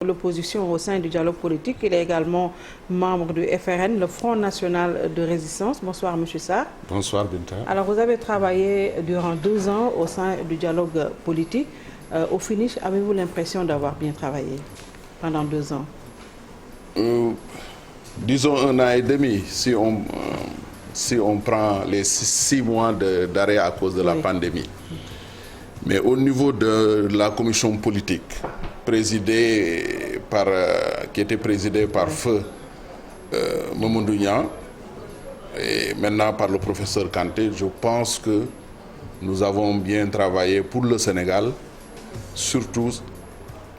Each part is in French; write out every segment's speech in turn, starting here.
L'opposition au sein du dialogue politique. Il est également membre du FRN, le Front National de Résistance. Bonsoir, M. Sarr. Bonsoir, Binta. Alors, vous avez travaillé durant 2 ans au sein du dialogue politique. Au finish, avez-vous l'impression d'avoir bien travaillé pendant 2 ans? Disons 1 an et demi, si on prend les 6 mois d'arrêt à cause de la pandémie. Mais au niveau de la commission politique, qui était présidée par Feu Mamadou Niang et maintenant par le professeur Kanté, je pense que nous avons bien travaillé pour le Sénégal, surtout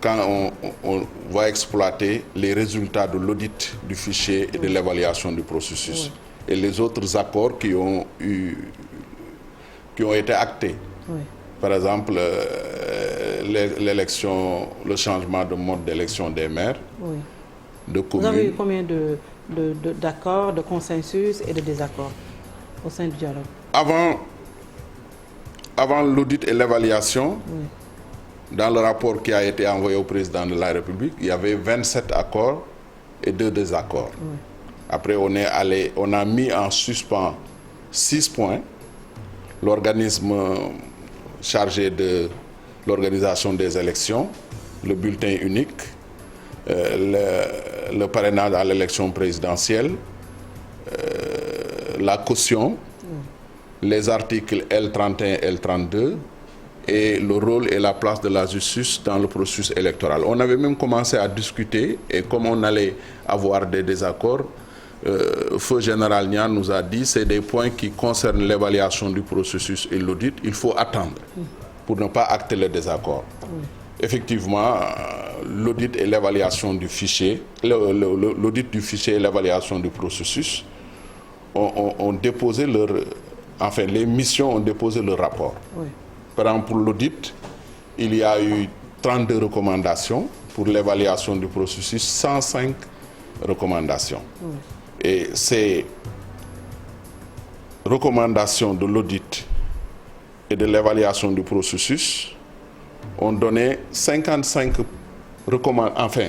quand on va exploiter les résultats de l'audit du fichier et de l'évaluation du processus et les autres accords qui ont été actés. Par exemple, l'élection, le changement de mode d'élection des maires, de communes. Vous avez eu combien d'accords, de consensus et de désaccords au sein du dialogue? Avant l'audit et l'évaluation, dans le rapport qui a été envoyé au président de la République, il y avait 27 accords et 2 désaccords. Après, on a mis en suspens 6 points. L'organisme chargé de l'organisation des élections, le bulletin unique, le parrainage à l'élection présidentielle, la caution, les articles L31 et L32 et le rôle et la place de la justice dans le processus électoral. On avait même commencé à discuter et comme on allait avoir des désaccords, Feu Général Niang nous a dit que c'est des points qui concernent l'évaluation du processus et l'audit. Il faut attendre pour ne pas acter le désaccord. Effectivement, l'audit et l'évaluation du fichier, l'audit du fichier et l'évaluation du processus ont déposé les missions ont déposé leur rapport. Par exemple, pour l'audit, il y a eu 32 recommandations. Pour l'évaluation du processus, 105 recommandations. Et ces recommandations de l'audit et de l'évaluation du processus ont donné 55 recommandations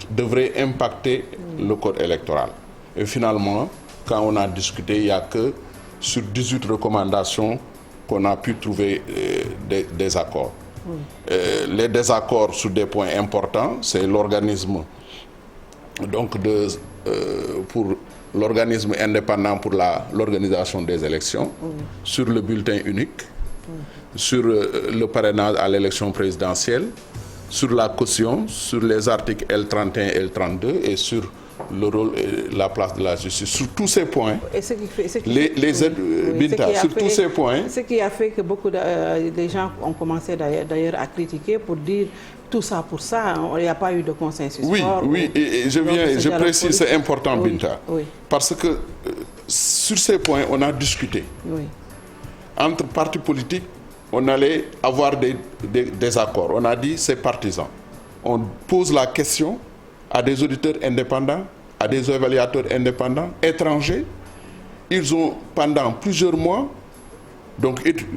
devraient impacter le code électoral. Et finalement, quand on a discuté, il n'y a que sur 18 recommandations qu'on a pu trouver des accords. Les désaccords sur des points importants, c'est l'organisme pour l'organisme indépendant pour l'organisation des élections, sur le bulletin unique, sur le parrainage à l'élection présidentielle, sur la caution, sur les articles L31 et L32 et sur le rôle et la place de la justice. Sur tous ces points, ces points... Ce qui a fait que beaucoup de gens ont commencé d'ailleurs à critiquer pour dire tout ça pour ça, il n'y a pas eu de consensus. Et je précise, c'est important, Binta, parce que sur ces points, on a discuté. Entre partis politiques, on allait avoir des accords. On a dit c'est partisan. On pose la question à des auditeurs indépendants, à des évaluateurs indépendants, étrangers. Ils ont, pendant plusieurs mois,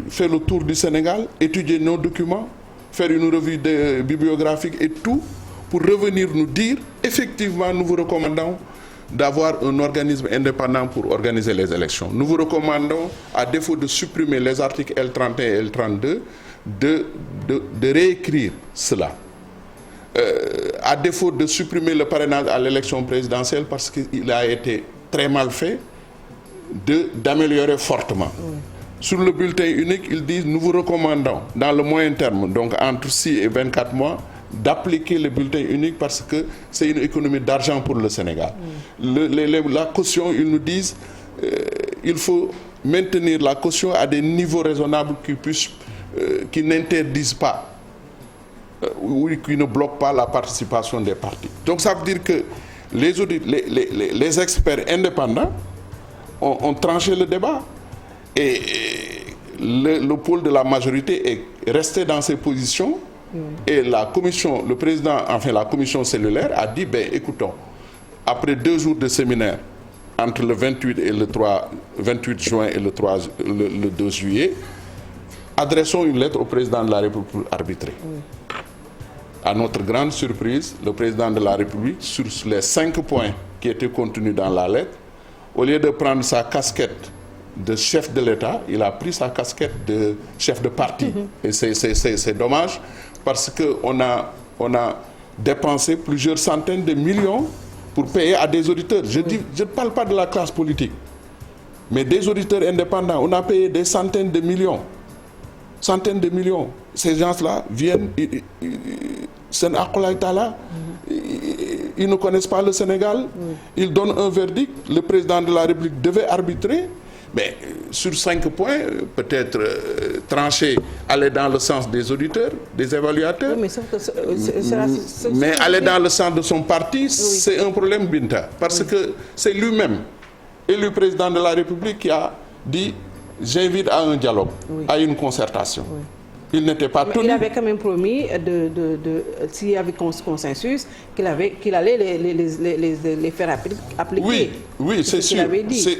fait le tour du Sénégal, étudié nos documents, faire une revue bibliographique et tout, pour revenir nous dire, effectivement, nous vous recommandons d'avoir un organisme indépendant pour organiser les élections. Nous vous recommandons, à défaut de supprimer les articles L31 et L32, de réécrire cela. À défaut de supprimer le parrainage à l'élection présidentielle parce qu'il a été très mal fait, d'améliorer fortement. Sur le bulletin unique, ils disent nous vous recommandons dans le moyen terme, donc entre 6 et 24 mois, d'appliquer le bulletin unique parce que c'est une économie d'argent pour le Sénégal. La caution, ils nous disent il faut maintenir la caution à des niveaux raisonnables qui n'interdisent pas ou qui ne bloquent pas la participation des partis. Donc ça veut dire que les experts indépendants ont tranché le débat. Et le pôle de la majorité est resté dans ses positions et la commission cellulaire a dit, écoutons, après 2 jours de séminaire, entre le 28 juin et le 2 juillet, adressons une lettre au président de la République pour arbitrer. À notre grande surprise, le président de la République, sur les 5 points qui étaient contenus dans la lettre, au lieu de prendre sa casquette de chef de l'État, il a pris sa casquette de chef de parti. Et c'est dommage parce qu'on a dépensé plusieurs centaines de millions pour payer à des auditeurs. Je ne parle pas de la classe politique, mais des auditeurs indépendants. On a payé des centaines de millions. Centaines de millions. Ces gens-là viennent, ils ne connaissent pas le Sénégal, ils donnent un verdict, le président de la République devait arbitrer, mais sur 5 points, peut-être trancher, aller dans le sens des auditeurs, des évaluateurs, mais aller dans le sens de son parti, c'est un problème, Binta, parce que c'est lui-même, élu président de la République, qui a dit « j'invite à un dialogue, à une concertation ». Il n'était pas tenu. Il avait quand même promis, s'il y avait consensus, qu'il allait les faire appliquer. Oui, c'est sûr.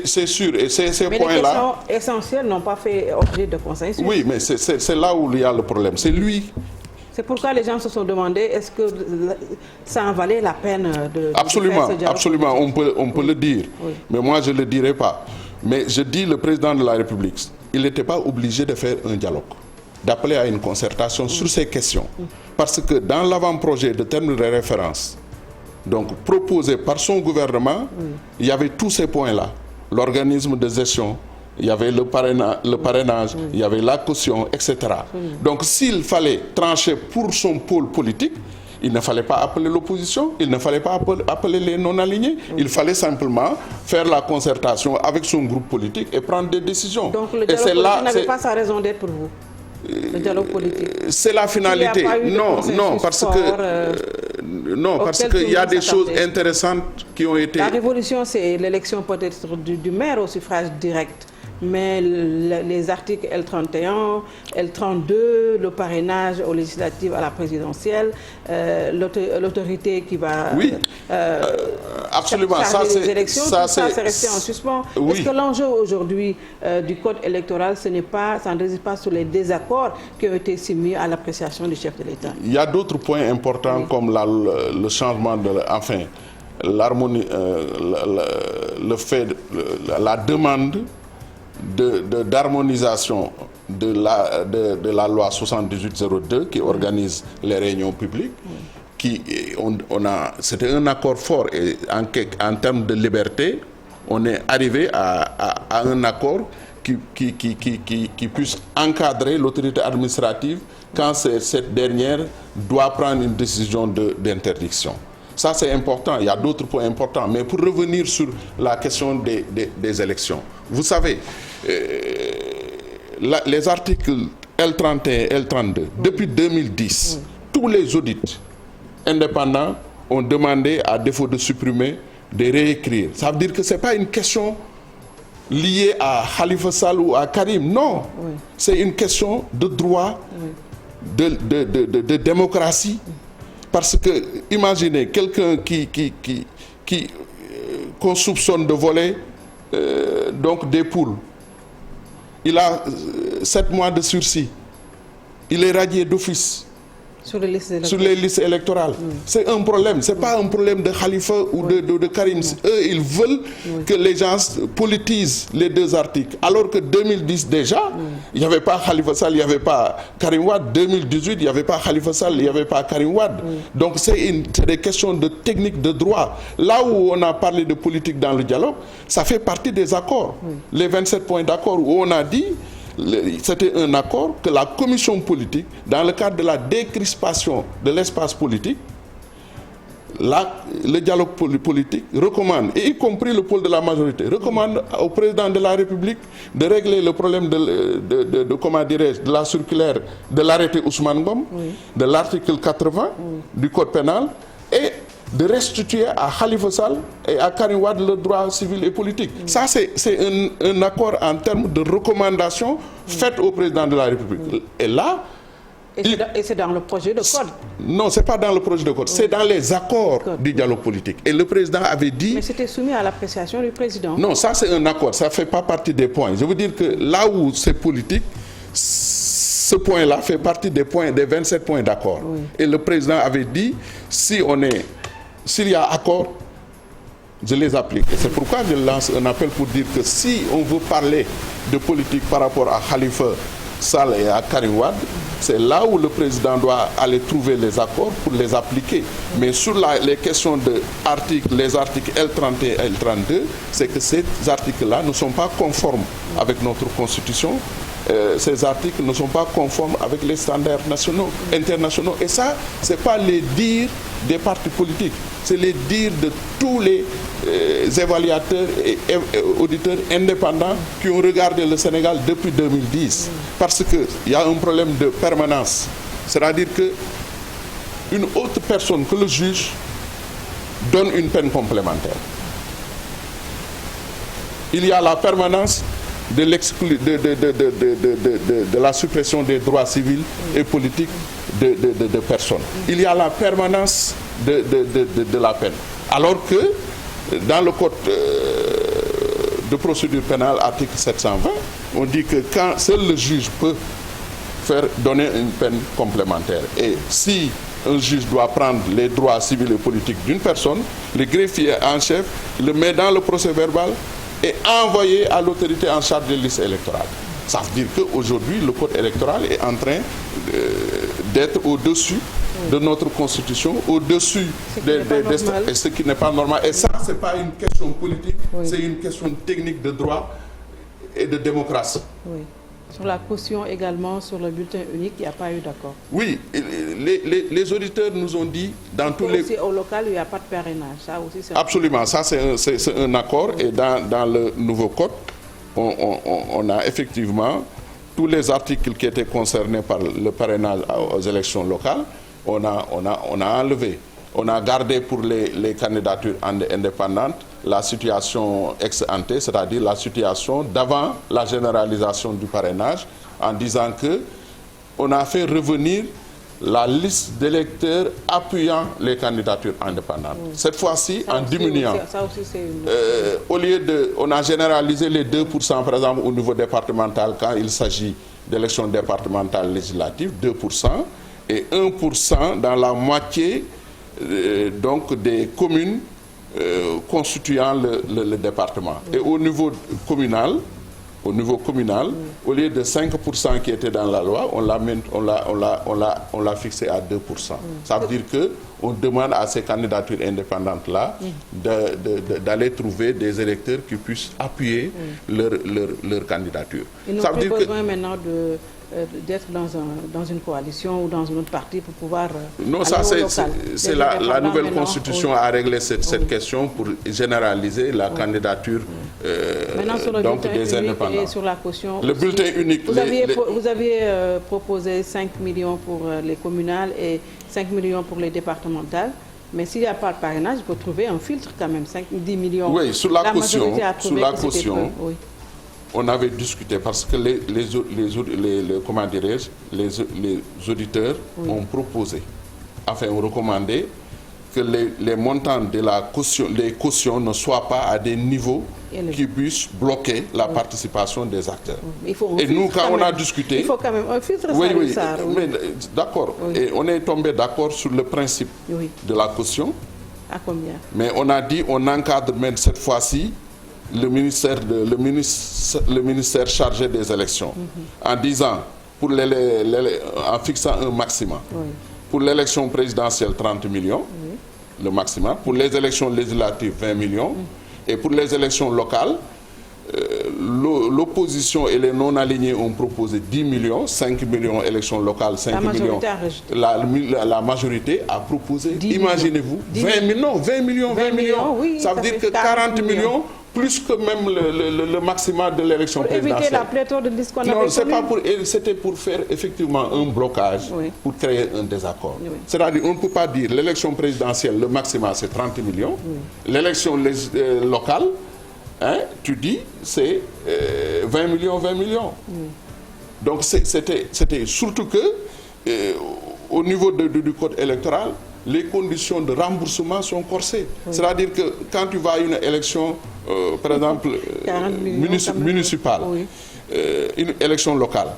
C'est sûr. Et ces points-là... Mais les questions essentielles n'ont pas fait objet de consensus. Oui, mais c'est là où il y a le problème. C'est lui. C'est pourquoi les gens se sont demandé, est-ce que ça en valait la peine de absolument, faire ce dialogue? Absolument, on peut le dire. Mais moi, je ne le dirai pas. Mais je dis, le président de la République, il n'était pas obligé de faire un dialogue, d'appeler à une concertation sur ces questions. Parce que dans l'avant-projet de termes de référence, donc proposé par son gouvernement, il y avait tous ces points-là. L'organisme de gestion, il y avait le parrainage, il y avait la caution, etc. Donc s'il fallait trancher pour son pôle politique, il ne fallait pas appeler l'opposition, il ne fallait pas appeler les non-alignés, il fallait simplement faire la concertation avec son groupe politique et prendre des décisions. Donc le dialogue politique n'avait pas sa raison d'être pour vous? Le dialogue politique. C'est la finalité. Non, parce qu'il y a des choses intéressantes qui ont été... La révolution, c'est l'élection peut-être du maire au suffrage direct. Mais les articles L31, L32, le parrainage aux législatives à la présidentielle, l'autorité qui va absolument. charger les élections, ça c'est resté en suspens. Oui. Est-ce que l'enjeu aujourd'hui du code électoral, ça ne réside pas sur les désaccords qui ont été soumis à l'appréciation du chef de l'État? Il y a d'autres points importants comme le changement de... Enfin, l'harmonie, la demande d'harmonisation de la loi 7802 qui organise les réunions publiques. C'était un accord fort et en termes de liberté, on est arrivé à un accord qui puisse encadrer l'autorité administrative quand cette dernière doit prendre une décision d'interdiction. Ça, c'est important. Il y a d'autres points importants. Mais pour revenir sur la question des élections, vous savez, les articles L31 et L32, depuis 2010, tous les audits indépendants ont demandé, à défaut de supprimer, de réécrire. Ça veut dire que ce n'est pas une question liée à Khalifa Sall ou à Karim. Non, c'est une question de droit, de démocratie. Parce que, imaginez, quelqu'un qu'on soupçonne de voler donc des poules. Il a 7 mois de sursis. Il est radié d'office sur les listes électorales. C'est un problème. Ce n'est pas un problème de Khalifa ou de Karim. Eux, ils veulent que les gens politisent les deux articles. Alors que 2010 déjà, il n'y avait pas Khalifa Sall, il n'y avait pas Karim Wade. 2018, il n'y avait pas Khalifa Sall, il n'y avait pas Karim Wade. Donc c'est des questions de technique de droit. Là où on a parlé de politique dans le dialogue, ça fait partie des accords. Les 27 points d'accord où on a dit... C'était un accord que la commission politique, dans le cadre de la décrispation de l'espace politique, le dialogue politique recommande, et y compris le pôle de la majorité, recommande au président de la République de régler le problème de la circulaire de l'arrêté Ousmane Ngom, de l'article 80 du Code pénal, et de restituer à Khalifa Sall et à Karim Wade le droit civil et politique. Ça, c'est un accord en termes de recommandation faite au président de la République. Et là... Et c'est dans le projet de code? Non, ce n'est pas dans le projet de code, c'est dans les accords du dialogue politique. Et le président avait dit... Mais c'était soumis à l'appréciation du président. Non, ça c'est un accord, ça ne fait pas partie des points. Je veux dire que là où c'est politique, ce point-là fait partie des 27 points d'accord. Oui. Et le président avait dit, s'il y a accord, je les applique. Et c'est pourquoi je lance un appel pour dire que si on veut parler de politique par rapport à Khalifa Sall et à Karim Wade, c'est là où le président doit aller trouver les accords pour les appliquer. Mais sur les questions les articles L30 et L32, c'est que ces articles-là ne sont pas conformes avec notre Constitution. Ces articles ne sont pas conformes avec les standards internationaux. Et ça, ce n'est pas les dires des partis politiques, c'est les dires de tous les évaluateurs et auditeurs indépendants qui ont regardé le Sénégal depuis 2010. Parce qu'il y a un problème de permanence. C'est-à-dire qu'une autre personne que le juge donne une peine complémentaire. Il y a la permanence de la suppression des droits civils et politiques de personnes. Il y a la permanence de la peine. Alors que dans le code de procédure pénale, article 720, on dit que quand seul le juge peut donner une peine complémentaire. Et si un juge doit prendre les droits civils et politiques d'une personne, le greffier en chef le met dans le procès verbal et envoyé à l'autorité en charge des listes électorales. Ça veut dire qu'aujourd'hui, le code électoral est en train d'être au-dessus de notre Constitution, au-dessus et ce qui n'est pas normal. Et ça, ce n'est pas une question politique, c'est une question technique de droit et de démocratie. Oui. Sur la caution également, sur le bulletin unique, il n'y a pas eu d'accord. Oui, les auditeurs nous ont dit dans tous les... Aussi au local, il n'y a pas de parrainage. Ça aussi, absolument, ça c'est un accord. Oui. Et dans le nouveau code, on a effectivement tous les articles qui étaient concernés par le parrainage aux élections locales, on a enlevé. On a gardé pour les candidatures indépendantes la situation ex-ante, c'est-à-dire la situation d'avant la généralisation du parrainage, en disant que on a fait revenir la liste d'électeurs appuyant les candidatures indépendantes. Oui. Cette fois-ci, en diminuant. Au lieu on a généralisé les 2%, par exemple, au niveau départemental, quand il s'agit d'élections départementales législatives, 2%, et 1% dans la moitié donc des communes constituant le département. Oui. Et au niveau communal, au lieu de 5% qui était dans la loi, on l'a fixé à 2%. Ça veut dire qu'on demande à ces candidatures indépendantes-là d'aller trouver des électeurs qui puissent appuyer leur candidature. Ils n'ont plus besoin maintenant d'être dans une coalition ou dans un autre parti pour pouvoir... Non, ça c'est la nouvelle constitution a réglé cette question pour généraliser la candidature donc des indépendants. Et sur la caution le aussi, bulletin unique. Vous aviez proposé 5 millions pour les communales et 5 millions pour les départementales. Mais s'il n'y a pas de parrainage, il faut trouver un filtre quand même, 10 millions. Oui, sur la caution, on avait discuté parce que les auditeurs ont proposé, enfin ont recommandé que les montants de les cautions ne soient pas à des niveaux qui puissent bloquer la participation des acteurs. Et nous, quand on a discuté... Il faut quand même un filtre. D'accord. Oui. Et on est tombé d'accord sur le principe de la caution. À combien? Mais on a dit on encadre même cette fois-ci le ministère chargé des élections en disant, en fixant un maximum. Oui. Pour l'élection présidentielle, 30 millions, le maximum. Pour les élections législatives, 20 millions. Et pour les élections locales, l'opposition et les non-alignés ont proposé 10 millions, 5 millions élections locales, 5 millions. La majorité a proposé, imaginez-vous, 20 millions. Oui, ça veut dire que 40 millions plus que même le maximum de l'élection présidentielle. Pour éviter la pléthore de listes qu'on avait. Non, c'était pour faire effectivement un blocage, pour créer un désaccord. Oui. C'est-à-dire, on ne peut pas dire l'élection présidentielle, le maximum c'est 30 millions. L'élection locale, tu dis, c'est 20 millions. Donc c'était surtout que, au niveau du code électoral, les conditions de remboursement sont corsées. C'est-à-dire que quand tu vas à une élection, par exemple, municipale, une élection locale,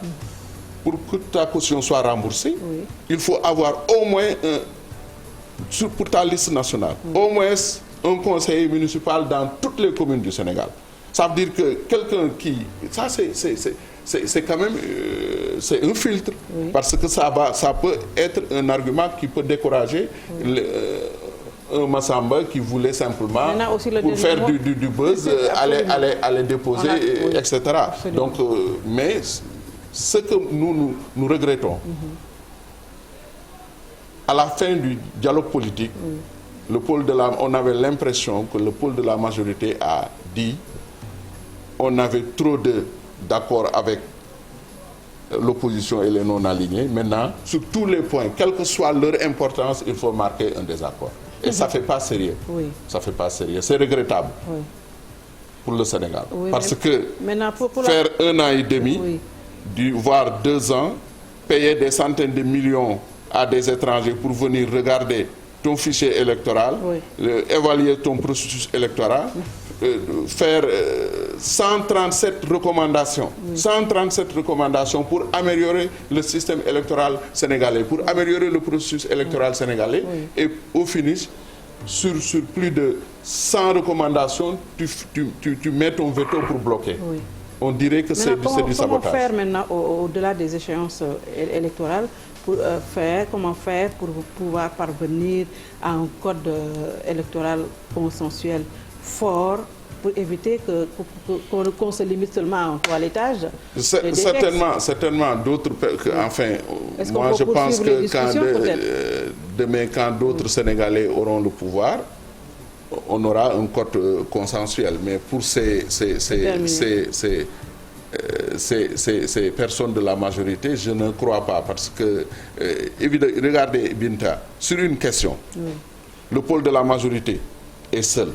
pour que ta caution soit remboursée, il faut avoir au moins pour ta liste nationale, au moins un conseiller municipal dans toutes les communes du Sénégal. Ça veut dire que quelqu'un qui... Ça, c'est quand même... c'est un filtre. Parce que ça peut être un argument qui peut décourager un Massamba qui voulait simplement, pour faire du buzz, aller déposer, etc. Donc, mais ce que nous regrettons, à la fin du dialogue politique, on avait l'impression que le pôle de la majorité a dit on avait trop d'accords avec l'opposition et les non-alignés. Maintenant, sur tous les points, quelle que soit leur importance, il faut marquer un désaccord. Et ça ne fait pas sérieux. Ça fait pas sérieux. C'est regrettable pour le Sénégal. Parce que faire 1 an et demi, voire 2 ans, payer des centaines de millions à des étrangers pour venir regarder ton fichier électoral, évaluer ton processus électoral, faire 137 recommandations, 137 recommandations pour améliorer le système électoral sénégalais, pour améliorer le processus électoral sénégalais, et au finish, sur plus de 100 recommandations, tu mets ton veto pour bloquer. On dirait que c'est du sabotage. Comment faire maintenant, au-delà des échéances électorales, comment faire pour pouvoir parvenir à un code électoral consensuel fort pour éviter qu'on se limite seulement à un toilettage? Certainement d'autres... Enfin, moi je pense que demain, quand d'autres Sénégalais auront le pouvoir, on aura un code consensuel. Mais pour ces personnes de la majorité, je ne crois pas. Parce que, regardez Binta, sur une question, le pôle de la majorité est seul.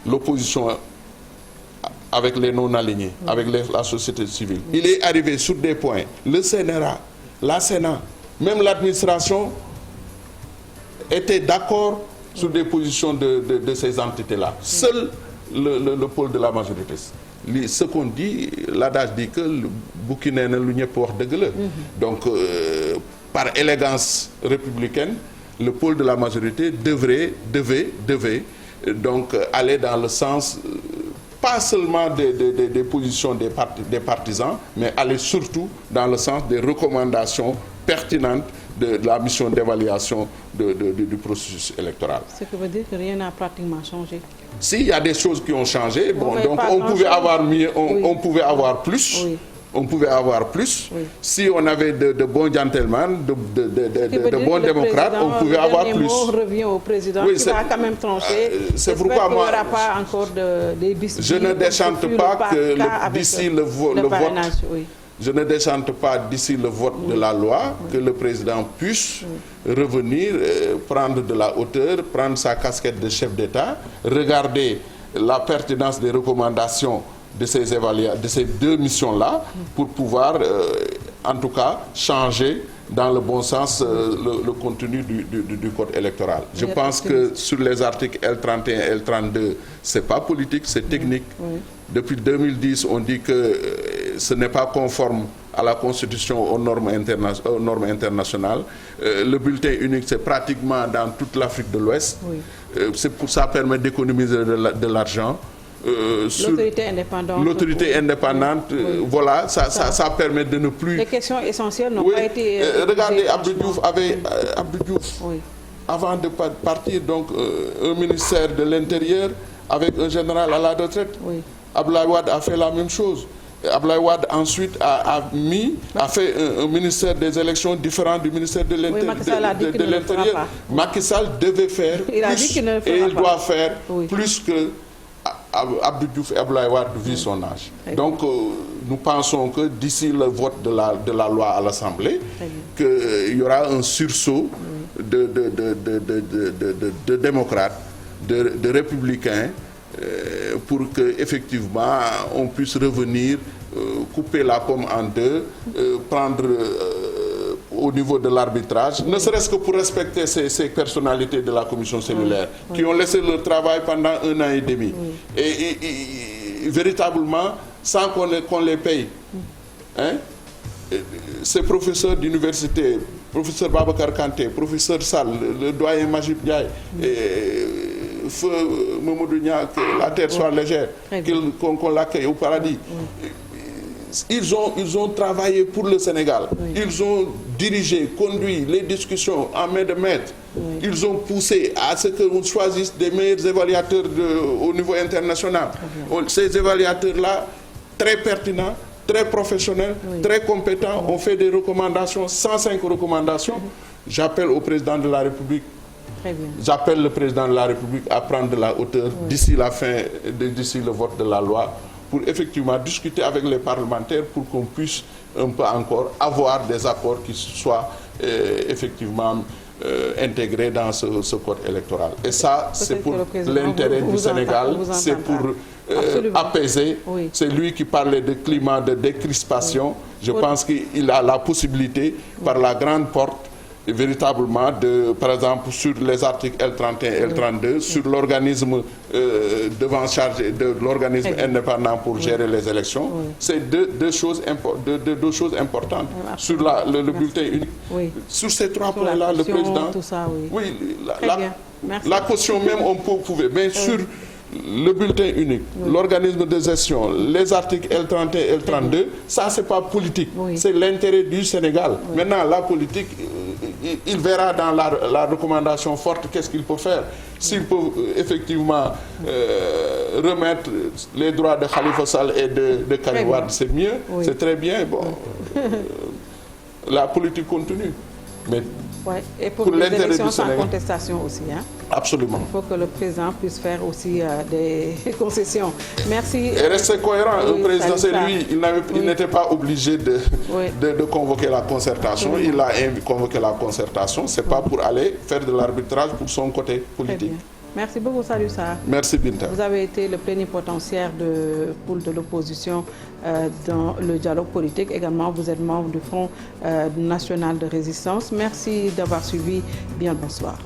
L'opposition avec les non-alignés, avec la société civile. Il est arrivé sur des points. Le CNRA, la Sénat, même l'administration était d'accord sur des positions de ces entités-là. Seul le pôle de la majorité. Ce qu'on dit, l'adage dit que le bouquin ne l'union pour de gueule. Donc, par élégance républicaine, le pôle de la majorité devait donc aller dans le sens, pas seulement des positions des partisans, mais aller surtout dans le sens des recommandations pertinentes de la mission d'évaluation du processus électoral. Ce qui veut dire que rien n'a pratiquement changé. Si, il y a des choses qui ont changé, bon, donc on pouvait avoir mieux, on pouvait avoir plus. On pouvait avoir plus. Si on avait de bons gentlemen, de bons démocrates, on pouvait avoir plus. Le revient au président qui va quand même trancher. C'est pourquoi moi, il n'y aura pas encore des biscuits. Je ne déchante pas que d'ici le vote, je ne déchante pas d'ici le vote de la loi que le président puisse revenir, prendre de la hauteur, prendre sa casquette de chef d'État, regarder la pertinence des recommandations de ces 2 missions-là pour pouvoir, en tout cas, changer dans le bon sens le contenu du code électoral. Je pense que sur les articles L31 et L32, ce n'est pas politique, c'est technique. Depuis 2010, on dit que ce n'est pas conforme à la Constitution, aux normes internationales. Le bulletin unique, c'est pratiquement dans toute l'Afrique de l'Ouest. Ça permet d'économiser de l'argent. L'autorité indépendante. Voilà, ça permet de ne plus... Les questions essentielles n'ont pas été... Regardez, Abdou Diouf avant de partir, donc, un ministère de l'Intérieur avec un général à la retraite. Abdoulaye Wade a fait la même chose. Abdoulaye Wade ensuite a fait un ministère des élections différent du ministère de l'Intérieur. Macky Sall devait faire plus, et il doit faire plus que Abdou Diouf et Abdoulaye Wade vu son âge. Donc nous pensons que d'ici le vote de la loi à l'Assemblée, qu'il y aura un sursaut de démocrates, de républicains, pour qu'effectivement on puisse revenir, couper la pomme en deux, prendre au niveau de l'arbitrage, ne serait-ce que pour respecter ces personnalités de la commission cellulaire qui ont laissé leur travail pendant 1 an et demi et véritablement sans qu'on les paye. Hein? ces professeurs d'université, professeur Babacar Kanté, professeur Sall, le doyen Majib Ndiaye, feu Mamadou Nia, que la terre soit légère, qu'on l'accueille au paradis. Ils ont travaillé pour le Sénégal. Ils ont dirigé, conduit les discussions en main de maître. Ils ont poussé à ce qu'on choisisse des meilleurs évaluateurs au niveau international. Ces évaluateurs-là, très pertinents, très professionnels, très compétents, ont fait des recommandations, 105 recommandations. J'appelle au président de la République. J'appelle le président de la République à prendre de la hauteur d'ici la fin, d'ici le vote de la loi, pour effectivement discuter avec les parlementaires pour qu'on puisse un peu encore avoir des accords qui soient effectivement intégrés dans ce code électoral. Et ça, c'est pour l'intérêt du Sénégal, c'est pour apaiser. C'est lui qui parlait de climat de décrispation. Je pense qu'il a la possibilité, par la grande porte, véritablement, par exemple, sur les articles L31 et L32, sur l'organisme devant charger de l'organisme indépendant pour gérer les élections. C'est deux choses importantes. Sur le bulletin unique. Sur ces trois points-là, le président... La caution même, on pouvait. Mais sur le bulletin unique, l'organisme de gestion, les articles L31 et L32, ça, c'est pas politique. C'est l'intérêt du Sénégal. Maintenant, la politique... Il verra dans la recommandation forte qu'est-ce qu'il peut faire. S'il peut effectivement remettre les droits de Khalifa Sall et de Karim Wade, c'est mieux, c'est très bien. Bon, la politique continue. Mais et pour les élections sans contestation aussi. Absolument. Il faut que le président puisse faire aussi des concessions. Merci. Et rester cohérent. Le président, c'est lui, il n'était pas obligé de convoquer la concertation. Il a convoqué la concertation. Ce n'est pas pour aller faire de l'arbitrage pour son côté politique. Merci beaucoup, Salou Sarr. Merci, Binta. Vous avez été le plénipotentiaire de l'opposition dans le dialogue politique. Également, vous êtes membre du Front national de résistance. Merci d'avoir suivi. Bien, bonsoir.